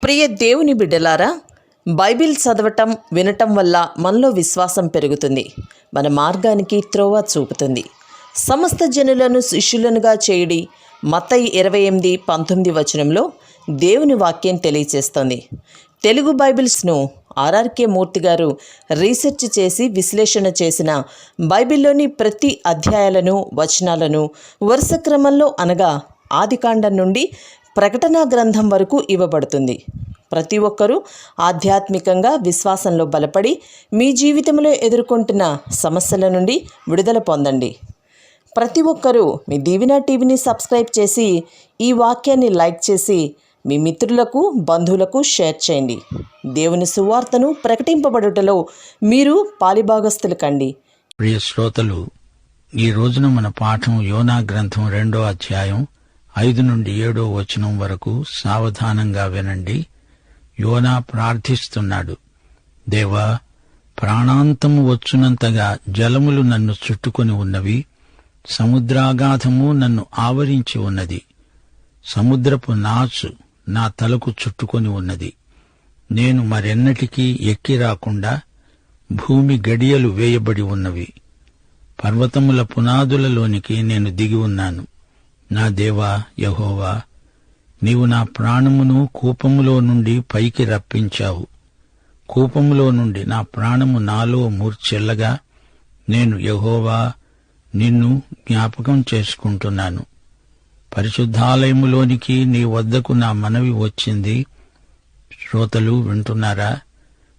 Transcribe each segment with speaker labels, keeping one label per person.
Speaker 1: ప్రియ దేవుని బిడ్డలారా, బైబిల్ చదవటం వినటం వల్ల మనలో విశ్వాసం పెరుగుతుంది. మన మార్గానికి త్రోవ చూపుతుంది. సమస్త జనులను శిష్యులనుగా చేయుడి మత్తయి 28:19 వచనంలో దేవుని వాక్యం తెలియచేస్తోంది. తెలుగు బైబిల్స్ను ఆర్ఆర్కే మూర్తి గారు రీసెర్చ్ చేసి విశ్లేషణ చేసిన బైబిల్లోని ప్రతి అధ్యాయాలను వచనాలను వరుస క్రమంలో అనగా ఆదికాండం నుండి ప్రకటనా గ్రంథం వరకు ఇవ్వబడుతుంది. ప్రతి ఒక్కరూ ఆధ్యాత్మికంగా విశ్వాసంలో బలపడి మీ జీవితంలో ఎదుర్కొంటున్న సమస్యల నుండి విడుదల పొందండి. ప్రతి ఒక్కరూ మీ దీవెన టీవీని సబ్స్క్రైబ్ చేసి ఈ వాక్యాన్ని లైక్ చేసి మీ మిత్రులకు బంధువులకు షేర్ చేయండి. దేవుని సువార్తను ప్రకటింపబడుటలో మీరు పాలిభాగస్తులు కండి.
Speaker 2: ప్రియ శ్రోతలు, ఈ రోజున మన పాఠం యోనా గ్రంథం 2వ అధ్యాయం 5 నుండి 7వ వచనం వరకు సావధానంగా వినండి. యోనా ప్రార్థిస్తున్నాడు. దేవా, ప్రాణాంతము వచ్చునంతగా జలములు నన్ను చుట్టుకొని ఉన్నవి, సముద్రాగాధము నన్ను ఆవరించి ఉన్నది, సముద్రపు నాచు నా తలకు చుట్టుకొని ఉన్నది. నేను మరెన్నటికీ ఎక్కి రాకుండా భూమి గడియలు వేయబడి ఉన్నవి. పర్వతముల పునాదులలోనికి నేను దిగి ఉన్నాను. నా దేవా యెహోవా, నీవు నా ప్రాణమును కూపములో నుండి పైకి రప్పించావు. కూపములో నుండి నా ప్రాణము నాలో మూర్ఛెల్లగా నేను యెహోవా నిన్ను జ్ఞాపకం చేసుకుంటున్నాను. పరిశుద్ధాలయములోనికి నీ వద్దకు నా మనవి వచ్చింది. శ్రోతలు వింటున్నారా?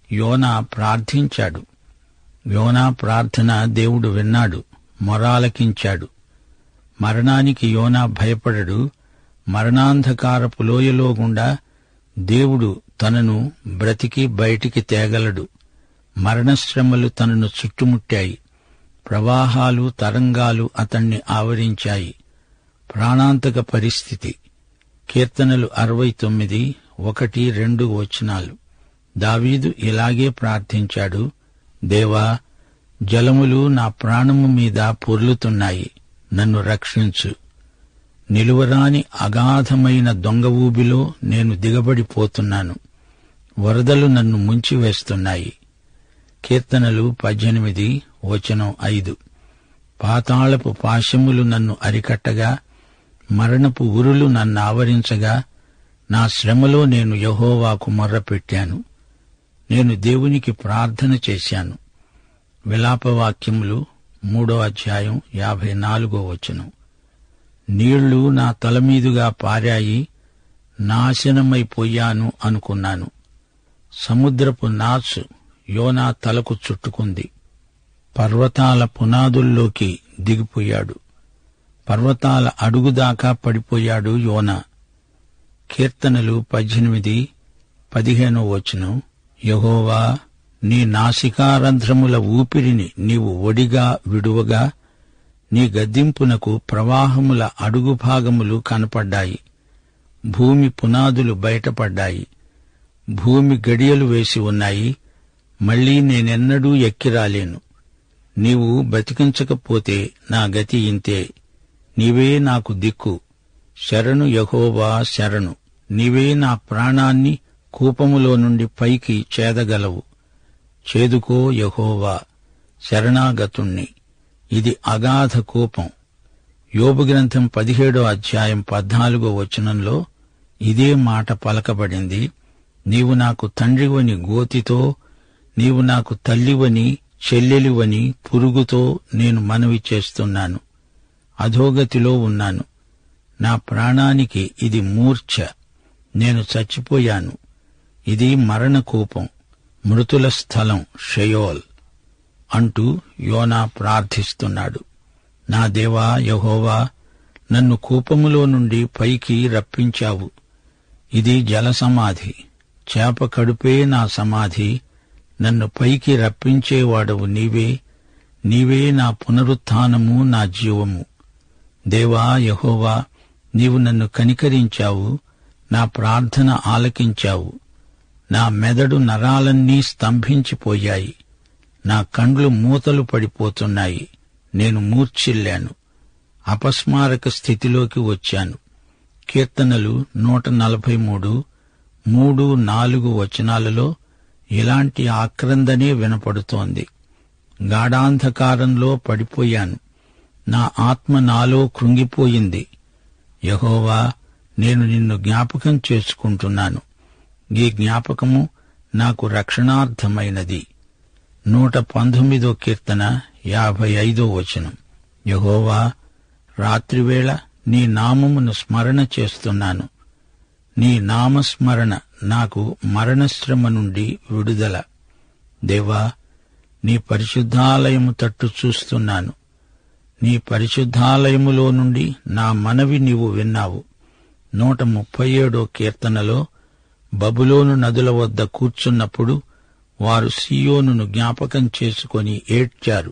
Speaker 2: యోనా ప్రార్థించాడు. యోనా ప్రార్థన దేవుడు విన్నాడు, మొరాలకించాడు. మరణానికి యోనా భయపడడు. మరణాంధకారపు లోయలో గుండా దేవుడు తనను బ్రతికి బయటికి తేగలడు. మరణశ్రమలు తనను చుట్టుముట్టాయి. ప్రవాహాలు, తరంగాలు అతణ్ణి ఆవరించాయి. ప్రాణాంతక పరిస్థితి. కీర్తనలు 69, 1, 2 వచనాలు. దావీదు ఇలాగే ప్రార్థించాడు. దేవా, జలములు నా ప్రాణము మీద పొర్లుతున్నాయి, నన్ను రక్షించు. నిలువరాని అగాధమైన దొంగ ఊబిలో నేను దిగబడిపోతున్నాను. వరదలు నన్ను ముంచివేస్తున్నాయి. కీర్తనలు 18, వచనం 5. పాతాళపు పాశములు నన్ను అరికట్టగా, మరణపు ఉరులు నన్ను ఆవరించగా, నా శ్రమలో నేను యెహోవాకు మొర్రపెట్టాను. నేను దేవునికి ప్రార్థన చేశాను. విలాపవాక్యములు 3వ అధ్యాయం 54వ వచనం. నీళ్లు నా తలమీదుగా పారాయి, నాశనమైపోయాను అనుకున్నాను. సముద్రపు నాచు యోనా తలకు చుట్టుకుంది. పర్వతాల పునాదుల్లోకి దిగిపోయాడు. పర్వతాల అడుగుదాకా పడిపోయాడు యోనా. కీర్తనలు 18, 15 వచనం. యెహోవా, నీ నాసికారంధ్రముల ఊపిరిని నీవు ఒడిగా విడువగా, నీ గద్దింపునకు ప్రవాహముల అడుగు భాగములు కనపడ్డాయి. భూమి పునాదులు బయటపడ్డాయి. భూమి గడియలు వేసి ఉన్నాయి. మళ్లీ నేనెన్నడూ ఎక్కిరాలేను. నీవు బతికించకపోతే నా గతి ఇంతే. నీవే నాకు దిక్కు. శరణు యెహోవా, శరణు. నీవే నా ప్రాణాన్ని కూపములో నుండి పైకి చేదగలవు. చేదుకో యెహోవా, శరణాగతుణ్ణి. ఇది అగాధ కూపం. యోబు గ్రంథం 17వ అధ్యాయం 14వ వచనంలో ఇదే మాట పలకబడింది. నీవు నాకు తండ్రివని గోతితో, నీవు నాకు తల్లివని చెల్లెలివని పురుగుతో నేను మనవి చేస్తున్నాను. అధోగతిలో ఉన్నాను. నా ప్రాణానికి ఇది మూర్ఛ. నేను చచ్చిపోయాను. ఇది మరణకూపం, మృతుల స్థలం, షయోల్ అంటూ యోనా ప్రార్థిస్తున్నాడు. నా దేవా యెహోవా, నన్ను కూపములో నుండి పైకి రప్పించావు. ఇది జలసమాధి. చేప కడుపే నా సమాధి. నన్ను పైకి రప్పించేవాడవు నీవే. నీవే నా పునరుత్థానము, నా జీవము. దేవా యెహోవా, నీవు నన్ను కనికరించావు. నా ప్రార్థన ఆలకించావు. నా మెదడు నరాలన్నీ స్తంభించిపోయాయి. నా కండ్లు మూతలు పడిపోతున్నాయి. నేను మూర్ఛిల్లాను. అపస్మారక స్థితిలోకి వచ్చాను. కీర్తనలు 143, 3, 4 వచనాలలో ఇలాంటి ఆక్రందనే వినపడుతోంది. గాఢాంధకారంలో పడిపోయాను, నా ఆత్మ నాలో కృంగిపోయింది. యెహోవా, నేను నిన్ను జ్ఞాపకం చేసుకుంటున్నాను. ఈ జ్ఞాపకము నాకు రక్షణార్థమైనది. 119 కీర్తన 55 వచనం. యెహోవా, రాత్రివేళ నీ నామమును స్మరణ చేస్తున్నాను. నీ నామస్మరణ నాకు మరణశ్రమ నుండి విడుదల. దేవా, నీ పరిశుద్ధాలయము తట్టు చూస్తున్నాను. నీ పరిశుద్ధాలయములో నుండి నా మనవి నీవు విన్నావు. 137 కీర్తనలో బబులోను నదుల వద్ద కూర్చున్నప్పుడు వారు సీయోనును జ్ఞాపకం చేసుకొని ఏడ్చారు.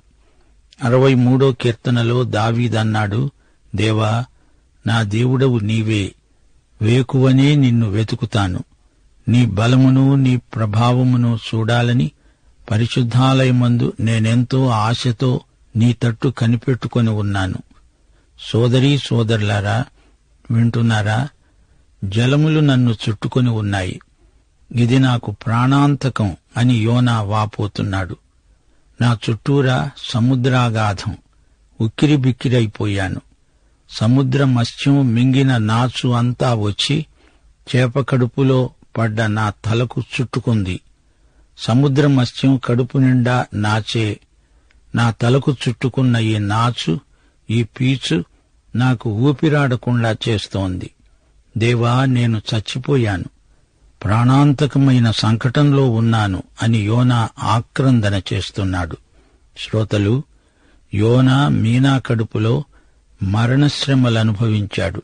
Speaker 2: 63 కీర్తనలో దావీదన్నాడు, దేవా, నా దేవుడవు నీవే, వేకువనే నిన్ను వెతుకుతాను. నీ బలమును నీ ప్రభావమును చూడాలని పరిశుద్ధాలయమందు నేనెంతో ఆశతో నీ తట్టు కనిపెట్టుకొని ఉన్నాను. సోదరీ సోదరులారా, వింటున్నారా? జలములు నన్ను చుట్టుకొని ఉన్నాయి. ఇది నాకు ప్రాణాంతకం అని యోనా వాపోతున్నాడు. నా చుట్టూరా సముద్రాగాధం, ఉక్కిరిబిక్కిరైపోయాను. సముద్ర మత్స్యం మింగిన నాచు అంతా వచ్చి చేప కడుపులో పడ్డ నా తలకు చుట్టుకుంది. సముద్ర మత్స్యం కడుపు నిండా నాచే. నా తలకు చుట్టుకున్న ఈ నాచు, ఈ పీచు నాకు ఊపిరాడకుండా చేస్తోంది. దేవా, నేను చచ్చిపోయాను, ప్రాణాంతకమైన సంకటంలో ఉన్నాను అని యోనా ఆక్రందన చేస్తున్నాడు. శ్రోతలు, యోనా మీనా కడుపులో మరణశ్రమలనుభవించాడు.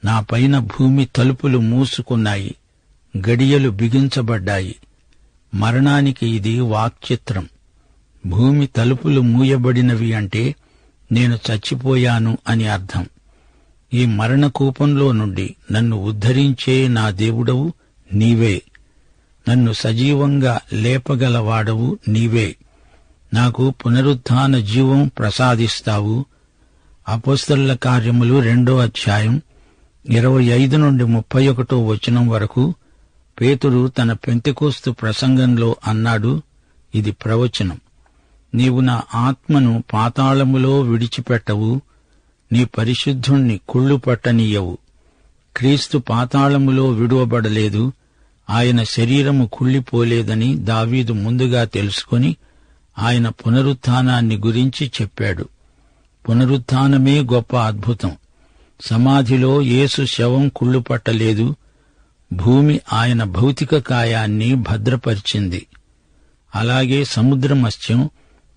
Speaker 2: నాపైన భూమి తలుపులు మూసుకున్నాయి, గడియలు బిగించబడ్డాయి. మరణానికి ఇది వాక్చిత్రం. భూమి తలుపులు మూయబడినవి అంటే నేను చచ్చిపోయాను అని అర్థం. ఈ మరణకూపంలో నుండి నన్ను ఉద్ధరించే నా దేవుడవు నీవే. నన్ను సజీవంగా లేపగలవాడవు నీవే. నాకు పునరుత్థాన జీవం ప్రసాదిస్తావు. అపోస్తలుల కార్యములు 2వ అధ్యాయం 25 నుండి 31 వచనం వరకు పేతురు తన పెంతెకోస్తు ప్రసంగంలో అన్నాడు, ఇది ప్రవచనం. నీవు నా ఆత్మను పాతాళములో విడిచిపెట్టవు, నీ పరిశుద్ధుణ్ణి కుళ్ళు పట్టనీయవు. క్రీస్తు పాతాళములో విడువబడలేదు, ఆయన శరీరము కుళ్ళిపోలేదని దావీదు ముందుగా తెలుసుకొని ఆయన పునరుత్థానాన్ని గురించి చెప్పాడు. పునరుత్థానమే గొప్ప అద్భుతం. సమాధిలో యేసు శవం కుళ్ళుపట్టలేదు, భూమి ఆయన భౌతిక కాయాన్ని భద్రపరిచింది. అలాగే సముద్ర మత్స్యం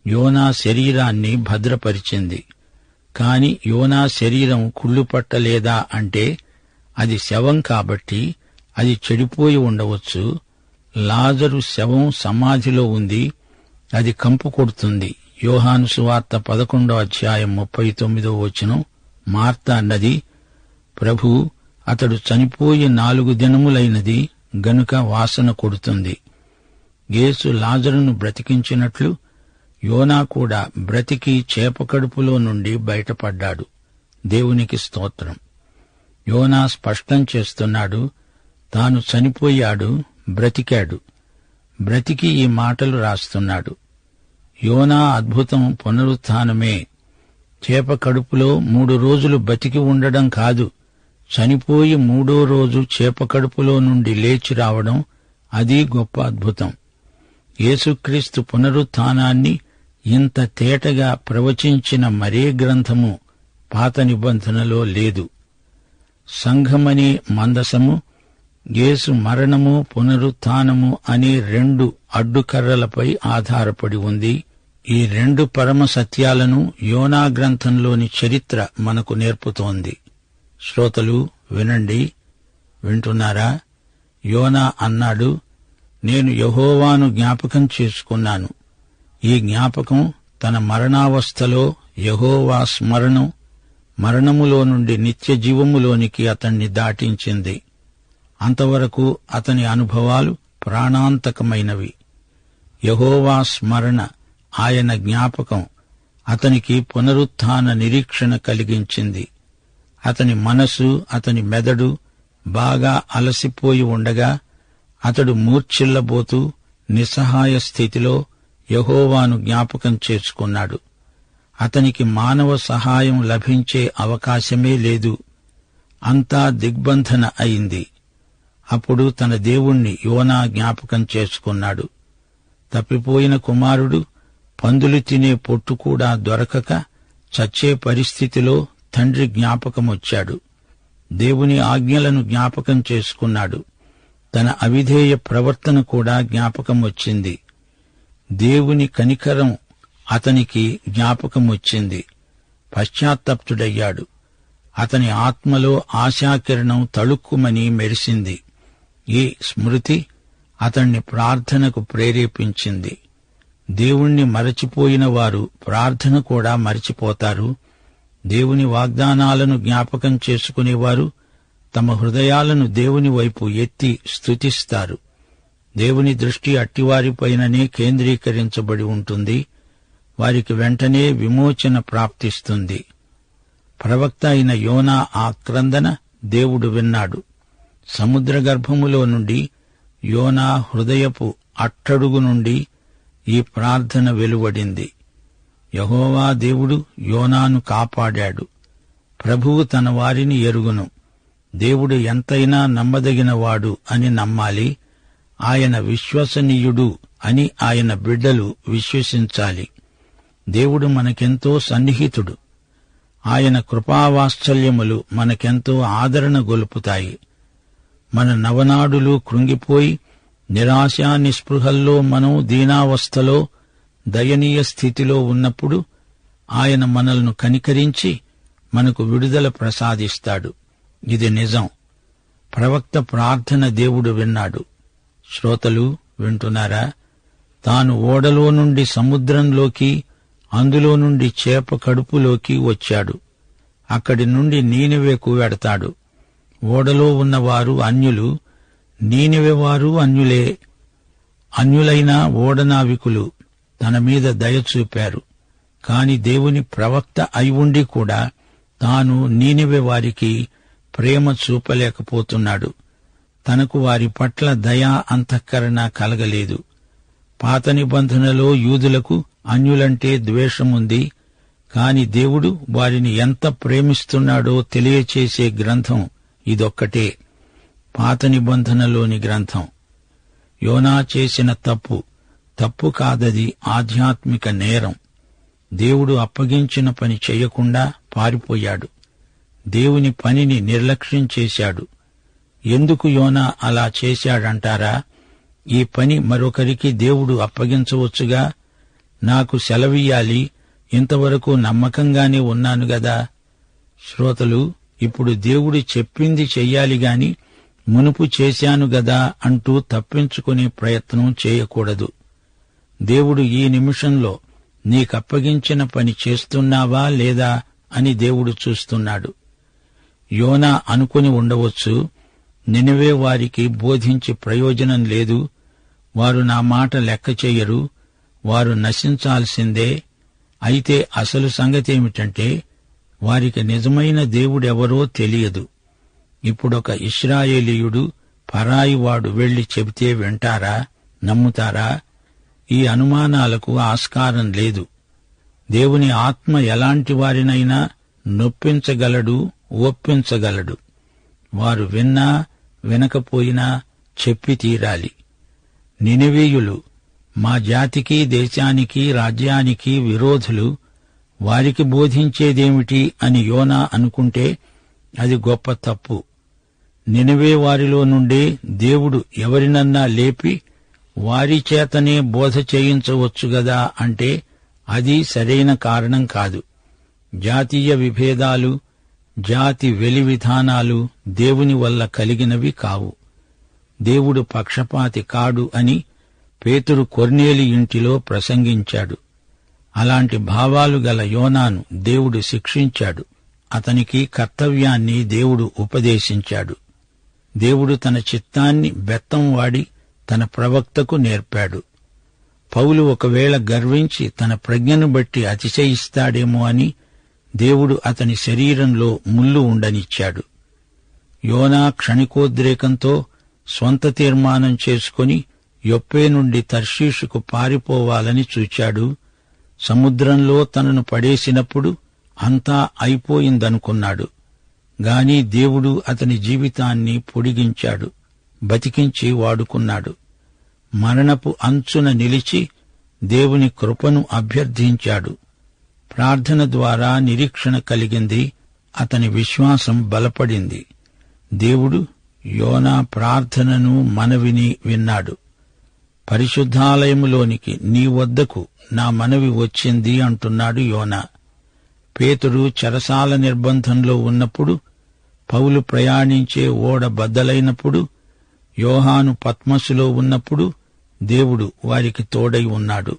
Speaker 2: యోనా శరీరాన్ని భద్రపరిచింది. కాని యోనా శరీరం కుళ్ళుపట్టలేదా అంటే అది శవం కాబట్టి అది చెడిపోయి ఉండవచ్చు. లాజరు శవం సమాధిలో ఉంది, అది కంపు కొడుతుంది. యోహాను సువార్త 11వ అధ్యాయం 39వ వచనం. మార్త అన్నది, ప్రభూ, అతడు చనిపోయి 4 దినములైనది గనుక వాసన కొడుతుంది. యేసు లాజరును బ్రతికించినట్లు యోనా కూడా బ్రతికి చేపకడుపులో నుండి బయటపడ్డాడు. దేవునికి స్తోత్రం. యోనా స్పష్టం చేస్తున్నాడు, తాను చనిపోయాడు, బ్రతికాడు. బ్రతికి ఈ మాటలు రాస్తున్నాడు. యోనా అద్భుతం పునరుత్థానమే. చేప కడుపులో 3 రోజులు బతికి ఉండడం కాదు, చనిపోయి 3వ రోజు చేప కడుపులో నుండి లేచి రావడం, అది గొప్ప అద్భుతం. యేసుక్రీస్తు పునరుత్థానాన్ని ఇంత తేటగా ప్రవచించిన మరే గ్రంథము పాత నిబంధనలో లేదు. సంఘమనే మందసము యేసు మరణము పునరుత్థానము అనే 2 అడ్డుకర్రలపై ఆధారపడి ఉంది. ఈ 2 పరమ సత్యాలను యోనా గ్రంథంలోని చరిత్ర మనకు నేర్పుతోంది. శ్రోతలు వినండి, వింటున్నారా? యోనా అన్నాడు, నేను యెహోవాను జ్ఞాపకం చేసుకున్నాను. ఈ జ్ఞాపకం తన మరణావస్థలో యెహోవా స్మరణం మరణములో నుండి నిత్య జీవములోనికి అతణ్ణి దాటించింది. అంతవరకు అతని అనుభవాలు ప్రాణాంతకమైనవి. యెహోవా స్మరణ, ఆయన జ్ఞాపకం అతనికి పునరుత్థాన నిరీక్షణ కలిగించింది. అతని మనసు, అతని మెదడు బాగా అలసిపోయి ఉండగా అతడు మూర్ఛిల్లబోతూ నిస్సహాయ స్థితిలో యెహోవాను జ్ఞాపకం చేసుకున్నాడు. అతనికి మానవ సహాయం లభించే అవకాశమే లేదు. అంతా దిగ్బంధన అయింది. అప్పుడు తన దేవుణ్ణి యోనా జ్ఞాపకం చేసుకున్నాడు. తప్పిపోయిన కుమారుడు పందులు తినే పొట్టు కూడా దొరకక చచ్చే పరిస్థితిలో తండ్రి జ్ఞాపకమొచ్చాడు. దేవుని ఆజ్ఞలను జ్ఞాపకం చేసుకున్నాడు. తన అవిధేయ ప్రవర్తన కూడా జ్ఞాపకం వచ్చింది. దేవుని కనికరం అతనికి జ్ఞాపకం వచ్చింది. పశ్చాత్తప్తుడయ్యాడు. అతని ఆత్మలో ఆశాకిరణం తళుక్కుమని మెరిసింది. ఈ స్మృతి అతణ్ణి ప్రార్థనకు ప్రేరేపించింది. దేవుణ్ణి మరచిపోయిన వారు ప్రార్థన కూడా మరచిపోతారు. దేవుని వాగ్దానాలను జ్ఞాపకం చేసుకునేవారు తమ హృదయాలను దేవుని వైపు ఎత్తి స్తుతిస్తారు. దేవుని దృష్టి అట్టివారిపైననే కేంద్రీకరించబడి ఉంటుంది. వారికి వెంటనే విమోచన ప్రాప్తిస్తుంది. ప్రవక్త అయిన యోనా ఆ క్రందన దేవుడు విన్నాడు. సముద్ర గర్భములో నుండి యోనా హృదయపు అట్టడుగు నుండి ఈ ప్రార్థన వెలువడింది. యెహోవా దేవుడు యోనాను కాపాడాడు. ప్రభువు తన వారిని ఎరుగును. దేవుడు ఎంతైనా నమ్మదగినవాడు అని నమ్మాలి. ఆయన విశ్వసనీయుడు అని ఆయన బిడ్డలు విశ్వసించాలి. దేవుడు మనకెంతో సన్నిహితుడు. ఆయన కృపావాత్సల్యములు మనకెంతో ఆదరణ గొలుపుతాయి. మన నవనాడులు కృంగిపోయి నిరాశా నిస్పృహల్లో మనం దీనావస్థలో దయనీయ స్థితిలో ఉన్నప్పుడు ఆయన మనల్ని కనికరించి మనకు విడుదల ప్రసాదిస్తాడు. ఇది నిజం. ప్రవక్త ప్రార్థన దేవుడు విన్నాడు. శ్రోతలు వింటున్నారా? తాను ఓడలో నుండి సముద్రంలోకి, అందులో నుండి చేప కడుపులోకి వచ్చాడు. అక్కడి నుండి నీనెవెకు వెడతాడు. ఓడలో ఉన్నవారు అన్యులు, నీనెవెవారు అన్యులే. అన్యులైన ఓడనావికులు తన మీద దయ చూపారు. కాని దేవుని ప్రవక్త అయి ఉండి కూడా తాను నీనెవె వారికి ప్రేమ చూపలేకపోతున్నాడు. తనకు వారి పట్ల దయా అంతఃకరణ కలగలేదు. పాత నిబంధనలో యూదులకు అన్యులంటే ద్వేషముంది. కాని దేవుడు వారిని ఎంత ప్రేమిస్తున్నాడో తెలియచేసే గ్రంథం ఇదొక్కటే, పాత నిబంధనలోని గ్రంథం. యోనా చేసిన తప్పు కాదది ఆధ్యాత్మిక నేరం. దేవుడు అప్పగించిన పని చెయ్యకుండా పారిపోయాడు. దేవుని పనిని నిర్లక్ష్యం చేశాడు. ఎందుకు యోనా అలా చేశాడంటారా? ఈ పని మరొకరికి దేవుడు అప్పగించవచ్చుగా. నాకు సెలవియ్యాలి, ఇంతవరకు నమ్మకంగానే ఉన్నాను గదా. శ్రోతలు, ఇప్పుడు దేవుడు చెప్పింది చెయ్యాలి గాని మునుపు చేశాను గదా అంటూ తప్పించుకునే ప్రయత్నం చేయకూడదు. దేవుడు ఈ నిమిషంలో నీకప్పగించిన పని చేస్తున్నావా లేదా అని దేవుడు చూస్తున్నాడు. యోనా అనుకుని ఉండవచ్చు, నినెవే వారికి బోధించి ప్రయోజనం లేదు, వారు నా మాట లెక్క చెయ్యరు, వారు నశించాల్సిందే. అయితే అసలు సంగతేమిటంటే వారికి నిజమైన దేవుడెవరో తెలియదు. ఇప్పుడొక ఇశ్రాయేలీయుడు పరాయివాడు వెళ్లి చెబితే వింటారా, నమ్ముతారా? ఈ అనుమానాలకు ఆస్కారం లేదు. దేవుని ఆత్మ ఎలాంటి వారినైనా నొప్పించగలడు, ఒప్పించగలడు. వారు విన్నా వినకపోయినా చెప్పి తీరాలి. నినెవీయులు మా జాతికి, దేశానికి, రాజ్యానికి విరోధులు, వారికి బోధించేదేమిటి అని యోనా అనుకుంటే అది గొప్ప తప్పు. నినెవే వారిలో నుండే దేవుడు ఎవరినన్నా లేపి వారి చేతనే బోధ చేయించవచ్చు గదా అంటే అది సరైన కారణం కాదు. జాతీయ విభేదాలు, జాతి వెలి విధానాలు దేవుని వల్ల కలిగినవి కావు. దేవుడు పక్షపాతి కాడు అని పేతురు కొర్నేలి ఇంటిలో ప్రసంగించాడు. అలాంటి భావాలు గల యోనాను దేవుడు శిక్షించాడు. అతనికి కర్తవ్యాన్ని దేవుడు ఉపదేశించాడు. దేవుడు తన చిత్తాన్ని బెత్తం వాడి తన ప్రవక్తకు నేర్పాడు. పౌలు ఒకవేళ గర్వించి తన ప్రజ్ఞను బట్టి అతిశయిస్తాడేమో అని దేవుడు అతని శరీరంలో ముల్లు ఉండనిచ్చాడు. యోనా క్షణికోద్రేకంతో స్వంత తీర్మానం చేసుకుని యొప్పే నుండి తర్షీషుకు పారిపోవాలని చూచాడు. సముద్రంలో తనను పడేసినప్పుడు అంతా అయిపోయిందనుకున్నాడు. గాని దేవుడు అతని జీవితాన్ని పొడిగించాడు, బతికించి వాడుకున్నాడు. మరణపు అంచున నిలిచి దేవుని కృపను అభ్యర్థించాడు. ప్రార్థన ద్వారా నిరీక్షణ కలిగింది, అతని విశ్వాసం బలపడింది. దేవుడు యోనా ప్రార్థనను మనవిని విన్నాడు. పరిశుద్ధాలయములోనికి నీ వద్దకు నా మనవి వచ్చింది అంటున్నాడు యోనా. పేతురు చెరసాల నిర్బంధంలో ఉన్నప్పుడు, పౌలు ప్రయాణించే ఓడ బద్దలైనప్పుడు, యోహాను పత్మసులో ఉన్నప్పుడు దేవుడు వారికి తోడై ఉన్నాడు.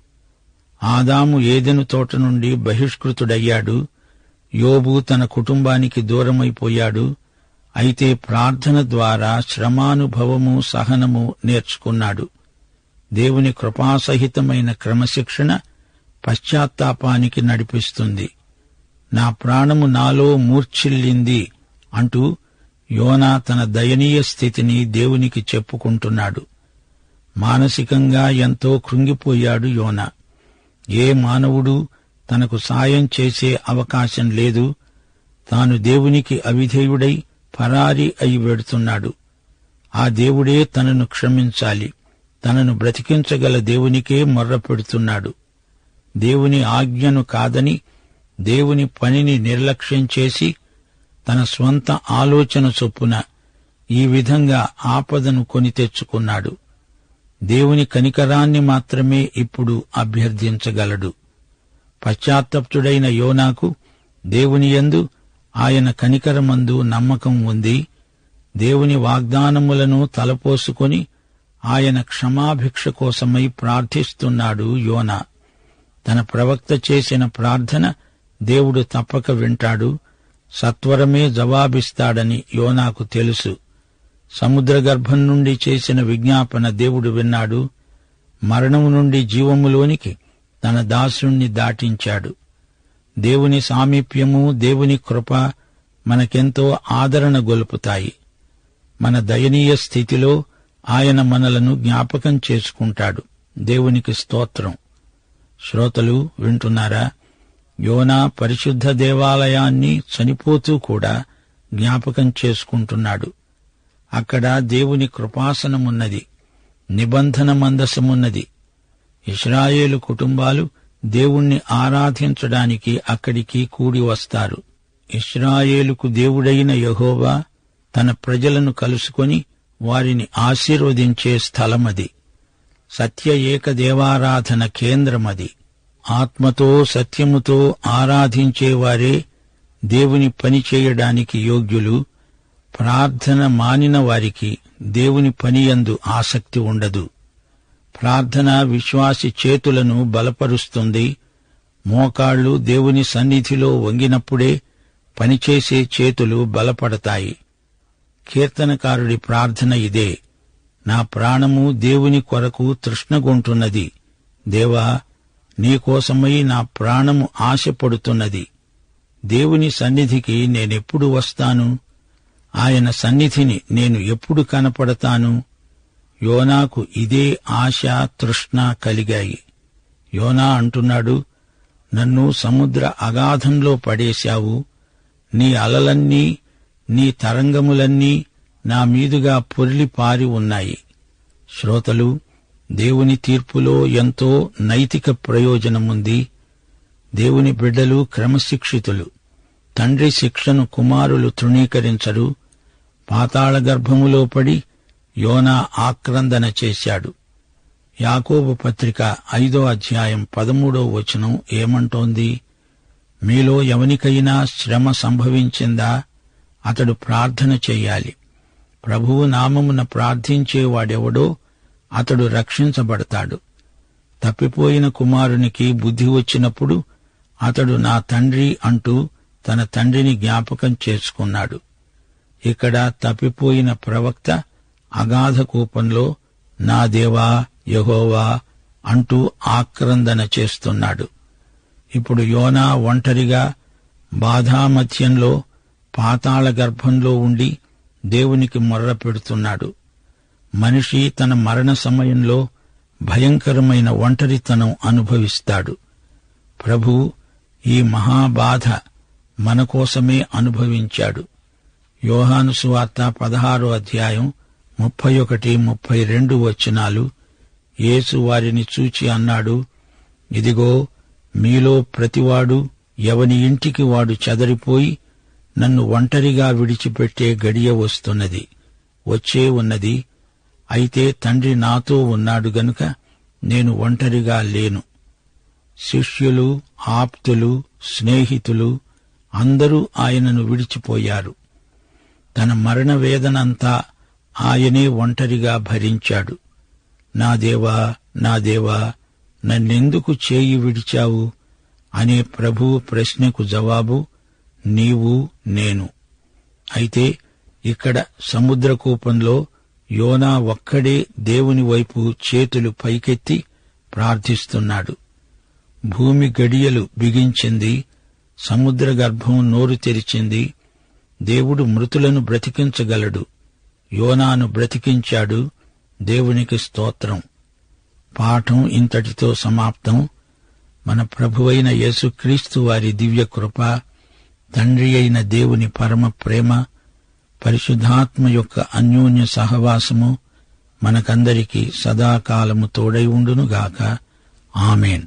Speaker 2: ఆదాము ఏదెను తోట నుండి బహిష్కృతుడయ్యాడు. యోబు తన కుటుంబానికి దూరమైపోయాడు. అయితే ప్రార్థన ద్వారా శ్రమానుభవము, సహనము నేర్చుకున్నాడు. దేవుని కృపాసహితమైన క్రమశిక్షణ పశ్చాత్తాపానికి నడిపిస్తుంది. నా ప్రాణము నాలో మూర్ఛిల్లింది అంటూ యోనా తన దయనీయ స్థితిని దేవునికి చెప్పుకుంటున్నాడు. మానసికంగా ఎంతో కృంగిపోయాడు యోనా. ఏ మానవుడు తనకు సాయం చేసే అవకాశం లేదు. తాను దేవునికి అవిధేయుడై పరారి అయి వెడుతున్నాడు. ఆ దేవుడే తనను క్షమించాలి. తనను బ్రతికించగల దేవునికే మొర్ర పెడుతున్నాడు. దేవుని ఆజ్ఞను కాదని దేవుని పనిని నిర్లక్ష్యం చేసి తన స్వంత ఆలోచన చొప్పున ఈ విధంగా ఆపదను కొని తెచ్చుకున్నాడు. దేవుని కనికరాన్ని మాత్రమే ఇప్పుడు అభ్యర్థించగలడు. పశ్చాత్తప్తుడైన యోనాకు దేవుని యందు, ఆయన కనికరమందు నమ్మకం ఉంది. దేవుని వాగ్దానములను తలపోసుకొని ఆయన క్షమాభిక్ష కోసమై ప్రార్థిస్తున్నాడు యోనా. తన ప్రవక్త చేసిన ప్రార్థన దేవుడు తప్పక వింటాడు. సత్వరమే జవాబిస్తాడని యోనాకు తెలుసు. సముద్ర గర్భం నుండి చేసిన విజ్ఞాపన దేవుడు విన్నాడు. మరణము నుండి జీవములోనికి తన దాసుణ్ణి దాటించాడు. దేవుని సామీప్యము, దేవుని కృప మనకెంతో ఆదరణ గొలుపుతాయి. మన దయనీయ స్థితిలో ఆయన మనలను జ్ఞాపకం చేసుకుంటాడు. దేవునికి స్తోత్రం. శ్రోతలు వింటున్నారా? యోనా పరిశుద్ధ దేవాలయాన్ని చనిపోతూ కూడా జ్ఞాపకం చేసుకుంటున్నాడు. అక్కడ దేవుని కృపాసనమున్నది, నిబంధన మందసమున్నది. ఇశ్రాయేలు కుటుంబాలు దేవుణ్ణి ఆరాధించడానికి అక్కడికి కూడి వస్తారు. ఇశ్రాయేలుకు దేవుడైన యెహోవా తన ప్రజలను కలుసుకొని వారిని ఆశీర్వదించే స్థలమది. సత్య ఏకదేవారాధన కేంద్రమది. ఆత్మతో సత్యముతో ఆరాధించేవారే దేవుని పని చేయడానికి యోగ్యులు. ప్రార్థన మానిన వారికి దేవుని పనియందు ఆసక్తి ఉండదు. ప్రార్థన విశ్వాసి చేతులను బలపరుస్తుంది. మోకాళ్లు దేవుని సన్నిధిలో వంగినప్పుడే పనిచేసే చేతులు బలపడతాయి. కీర్తనకారుడి ప్రార్థన ఇదే: నా ప్రాణము దేవుని కొరకు తృష్ణగొంటున్నది. దేవా, నీకోసమై నా ప్రాణము ఆశపడుతున్నది. దేవుని సన్నిధికి నేనెప్పుడు వస్తాను? ఆయన సన్నిధిని నేను ఎప్పుడు కనపడతాను? యోనాకు ఇదే ఆశ, తృష్ణ కలిగాయి. యోనా అంటున్నాడు, నన్ను సముద్ర అగాధంలో పడేశావు. నీ అలలన్నీ, నీ తరంగములన్నీ నా మీదుగా పొర్లి పారి ఉన్నాయి. శ్రోతలు, దేవుని తీర్పులో ఎంతో నైతిక ప్రయోజనముంది. దేవుని బిడ్డలు క్రమశిక్షితులు. తండ్రి శిక్షను కుమారులు తృణీకరించరు. పాతాళ గర్భములో పడి యోనా ఆక్రందన చేశాడు. యాకోబు పత్రిక 5వ అధ్యాయం 13వ వచనం ఏమంటోంది? మీలో ఎవనికైనా శ్రమ సంభవించిందా? అతడు ప్రార్థన చెయ్యాలి. ప్రభువు నామమున ప్రార్థించేవాడెవడో అతడు రక్షించబడతాడు. తప్పిపోయిన కుమారునికి బుద్ధి వచ్చినప్పుడు అతడు నా తండ్రి అంటూ తన తండ్రిని జ్ఞాపకం చేసుకున్నాడు. ఇక్కడ తప్పిపోయిన ప్రవక్త అగాధ కూపంలో నా దేవా యెహోవా అంటూ ఆక్రందన చేస్తున్నాడు. ఇప్పుడు యోనా ఒంటరిగా బాధామధ్యంలో పాతాళ గర్భంలో ఉండి దేవునికి మొర్ర పెడుతున్నాడు. మనిషి తన మరణ సమయంలో భయంకరమైన ఒంటరితనం అనుభవిస్తాడు. ప్రభు ఈ మహాబాధ మన కోసమే అనుభవించాడు. యోహాను సువార్త 16వ అధ్యాయం 31-32 వచనాలు. యేసు వారిని చూచి అన్నాడు, ఇదిగో, మీలో ప్రతివాడు ఎవని ఇంటికి వాడు చెదరిపోయి నన్ను ఒంటరిగా విడిచిపెట్టే గడియ వస్తున్నది, వచ్చే ఉన్నది. అయితే తండ్రి నాతో ఉన్నాడు గనుక నేను ఒంటరిగా లేను. శిష్యులు, ఆప్తులు, స్నేహితులు అందరూ ఆయనను విడిచిపోయారు. తన మరణ వేదనంతా ఆయనే ఒంటరిగా భరించాడు. నా దేవా, నా దేవా, నన్నెందుకు చేయి విడిచావు అనే ప్రభువు ప్రశ్నకు జవాబు నీవు, నేను. అయితే ఇక్కడ సముద్రకూపంలో యోనా ఒక్కడే దేవుని వైపు చేతులు పైకెత్తి ప్రార్థిస్తున్నాడు. భూమి గడియలు బిగించింది, సముద్ర గర్భం నోరు తెరిచింది. దేవుడు మృతులను బ్రతికించగలడు. యోనాను బ్రతికించాడు. దేవునికి స్తోత్రం. పాఠం ఇంతటితో సమాప్తం. మన ప్రభువైన యేసుక్రీస్తు వారి దివ్య కృప, తండ్రి అయిన దేవుని పరమ ప్రేమ, పరిశుద్ధాత్మ యొక్క అన్యోన్య సహవాసము మనకందరికీ సదాకాలము తోడై ఉండునుగాక. ఆమేన్.